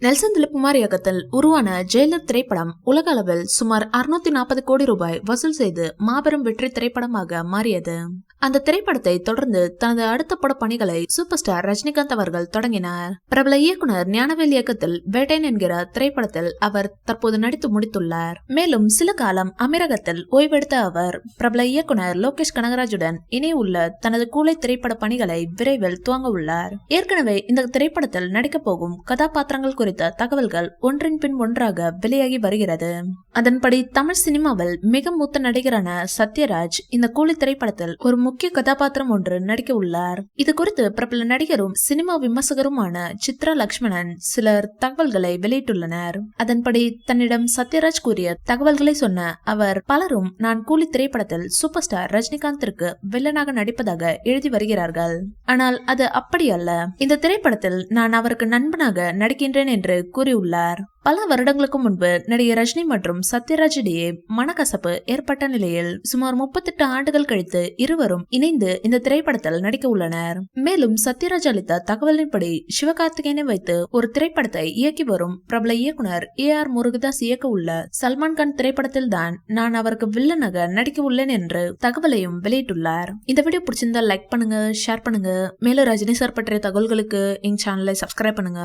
Nelson Dilipkumar இயக்கத்தில் உருவான Jailer திரைப்படம் உலக அளவில் சுமார் 640 கோடி ரூபாய் வசூல் செய்து மாபெரும் வெற்றி திரைப்படமாக மாறியது. அந்த திரைப்படத்தை தொடர்ந்து தனது அடுத்த பட பணிகளை சூப்பர் ஸ்டார் ரஜினிகாந்த் அவர்கள் தொடங்கினார். பிரபல இயக்குனர் ஞானவேல் இயக்கத்தில் வேட்டையன் என்கிற திரைப்படத்தில் அவர் தற்போது நடித்து முடித்துள்ளார். மேலும் சில காலம் அமீரகத்தில் ஓய்வெடுத்த அவர் பிரபல இயக்குனர் லோகேஷ் கனகராஜுடன் இணையுள்ள தனது கூலை திரைப்பட பணிகளை விரைவில் துவங்க உள்ளார். ஏற்கனவே இந்த திரைப்படத்தில் நடிக்கப் போகும் கதாபாத்திரங்கள் குறித்த தகவல்கள் ஒன்றின் பின் ஒன்றாக வெளியாகி வருகிறது. அதன்படி தமிழ் சினிமாவில் மிக மூத்த நடிகரான சத்யராஜ் இந்த கூலி திரைப்படத்தில் ஒரு முக்கிய கதாபாத்திரம் ஒன்று நடிக்க உள்ளார். இது குறித்து பிரபல நடிகரும் சினிமா விமர்சகருமான சித்ரா லட்சுமணன் சிலர் தகவல்களை வெளியிட்டுள்ளனர். அதன்படி தன்னிடம் சத்யராஜ் கூறிய தகவல்களை சொன்ன அவர் பலரும் நான் கூலி திரைப்படத்தில் சூப்பர் ஸ்டார் ரஜினிகாந்திற்கு வில்லனாக நடிப்பதாக எழுதி வருகிறார்கள். ஆனால் அது அப்படி அல்ல. இந்த திரைப்படத்தில் நான் அவருக்கு நண்பனாக நடிக்கின்றேன் என்று கூறியுள்ளார். பல வருடங்களுக்கு முன்பு நடிகர் ரஜினி மற்றும் சத்யராஜ் இடையே மனக்கசப்பு ஏற்பட்ட நிலையில் சுமார் 38 ஆண்டுகள் கழித்து இருவரும் இணைந்து இந்த திரைப்படத்தில் நடிக்க உள்ளனர். மேலும் சத்யராஜ் அளித்த தகவலின்படி சிவகார்த்திகேயனை வைத்து ஒரு திரைப்படத்தை இயக்கி வரும் பிரபல இயக்குனர் AR முருகதாஸ் இயக்க உள்ள சல்மான் கான் திரைப்படத்தில் தான் நான் அவருக்கு வில்லனாக நடிக்க உள்ளேன் என்று தகவலையும் வெளியிட்டுள்ளார். இந்த வீடியோ பிடிச்சிருந்தா லைக் பண்ணுங்க, ஷேர் பண்ணுங்க. மேலும் ரஜினி சார் பற்றிய தகவல்களுக்கு எங்க சேனலை சப்ஸ்கிரைப் பண்ணுங்க.